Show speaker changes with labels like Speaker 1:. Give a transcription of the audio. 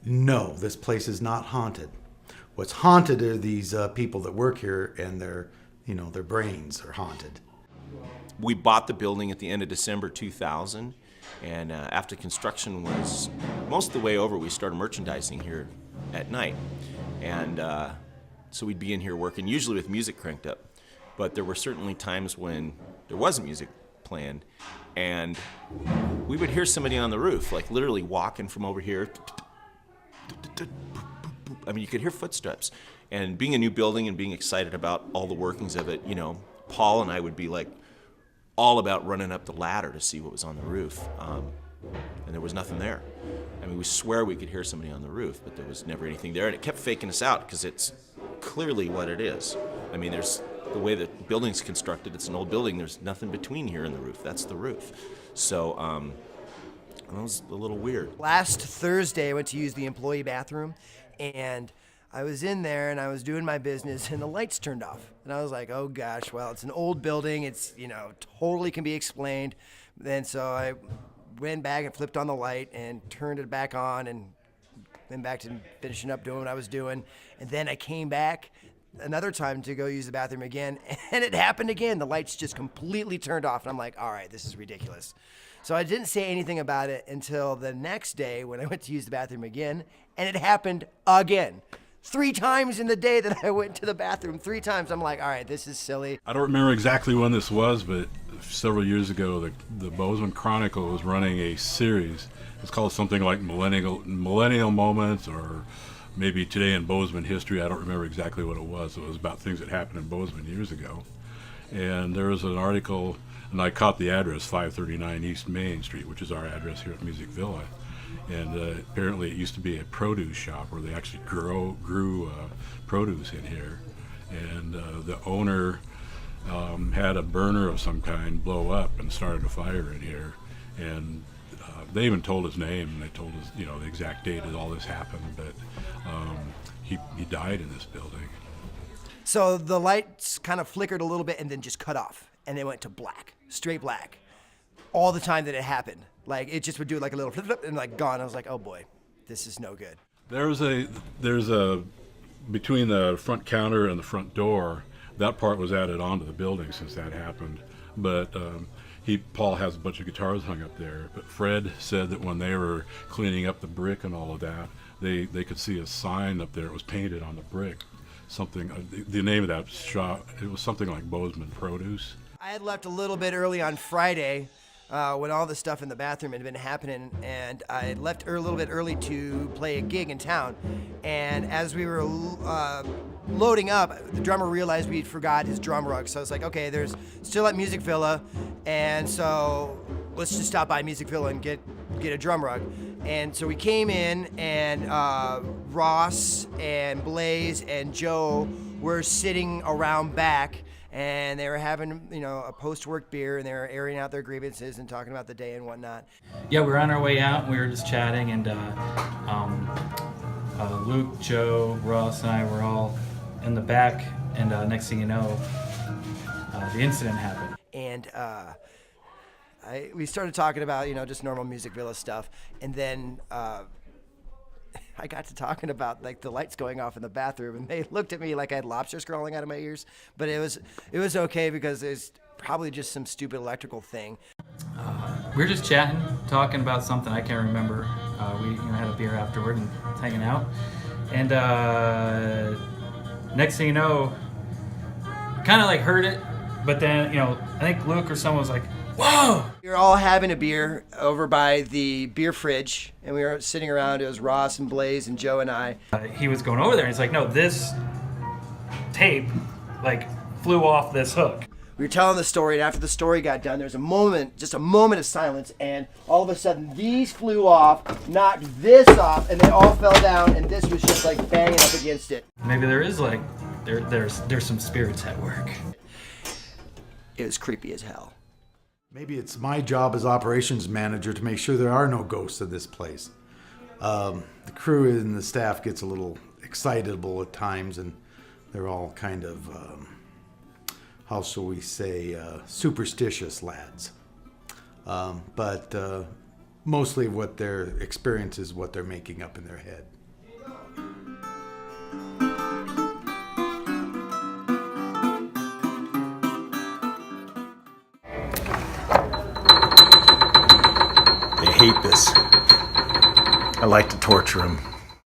Speaker 1: No, this place is not haunted. What's haunted are these people that work here, and their brains are haunted.
Speaker 2: We bought the building at the end of December 2000, and after construction was most of the way over, we started merchandising here at night. And so we'd be in here working, usually with music cranked up. But there were certainly times when there wasn't music playing, and we would hear somebody on the roof, like literally walking from over here. I mean, you could hear footsteps. And being a new building and being excited about all the workings of it, Paul and I would be like all about running up the ladder to see what was on the roof. And there was nothing there. I mean, we swear we could hear somebody on the roof, but there was never anything there. And it kept faking us out because it's clearly what it is. I mean, there's the way the building's constructed, it's an old building. There's nothing between here and the roof. That's the roof. So that was a little weird.
Speaker 3: Last Thursday, I went to use the employee bathroom, and I was in there and I was doing my business, and the lights turned off. And I was like, oh gosh, well, it's an old building. It's, totally can be explained. Then so I went back and flipped on the light and turned it back on and went back to finishing up doing what I was doing. And then I came back another time to go use the bathroom again, and it happened again. The lights just completely turned off, and I'm like, all right, this is ridiculous. So I didn't say anything about it until the next day when I went to use the bathroom again, and it happened again. 3 times in the day that I went to the bathroom, 3 times. I'm like, all right, this is silly.
Speaker 4: I don't remember exactly when this was, but several years ago, the Bozeman Chronicle was running a series. It's called something like Millennial Moments, or maybe Today in Bozeman History. I don't remember exactly what it was. It was about things that happened in Bozeman years ago. And there was an article, and I caught the address, 539 East Main Street, which is our address here at Music Villa. And apparently it used to be a produce shop where they actually grew produce in here. And the owner had a burner of some kind blow up and started a fire in here. And they even told his name, and they told us, the exact date that all this happened. But he died in this building.
Speaker 3: So the lights kind of flickered a little bit and then just cut off, and they went to black, straight black, all the time that it happened. Like, it just would do like a little flip, flip, and like gone. I was like, oh boy, this is no good.
Speaker 4: There's a between the front counter and the front door, that part was added onto the building since that happened. But Paul has a bunch of guitars hung up there. But Fred said that when they were cleaning up the brick and all of that, they could see a sign up there. It was painted on the brick. Something, the name of that shop, it was something like Bozeman Produce.
Speaker 3: I had left a little bit early on Friday when all this stuff in the bathroom had been happening, and I had left a little bit early to play a gig in town. And as we were loading up, the drummer realized we forgot his drum rug. So I was like, okay, there's still at Music Villa, and so let's just stop by Music Villa and get a drum rug. And so we came in, and Ross and Blaze and Joe were sitting around back, and they were having, a post-work beer, and they were airing out their grievances and talking about the day and whatnot.
Speaker 5: Yeah, we were on our way out, and we were just chatting, and Luke, Joe, Ross, and I were all in the back, and next thing you know, the incident happened.
Speaker 3: And we started talking about, just normal Music Villa stuff, and then I got to talking about like the lights going off in the bathroom, and they looked at me like I had lobsters crawling out of my ears. But it was okay because it's probably just some stupid electrical thing.
Speaker 5: We were just chatting, talking about something I can't remember. We had a beer afterward and hanging out, and next thing you know, kind of like heard it, but then I think Luke or someone was like, whoa!
Speaker 3: We were all having a beer over by the beer fridge, and we were sitting around. It was Ross and Blaze and Joe and I.
Speaker 5: He was going over there, and he's like, no, this tape, flew off this hook.
Speaker 3: We were telling the story, and after the story got done, there was just a moment of silence, and all of a sudden, these flew off, knocked this off, and they all fell down, and this was just, banging up against it.
Speaker 5: Maybe there is, there's some spirits at work.
Speaker 3: It was creepy as hell.
Speaker 1: Maybe it's my job as operations manager to make sure there are no ghosts in this place. The crew and the staff gets a little excitable at times, and they're all kind of, how shall we say, superstitious lads. But mostly what their experience is, what they're making up in their head. They hate this. I like to torture them.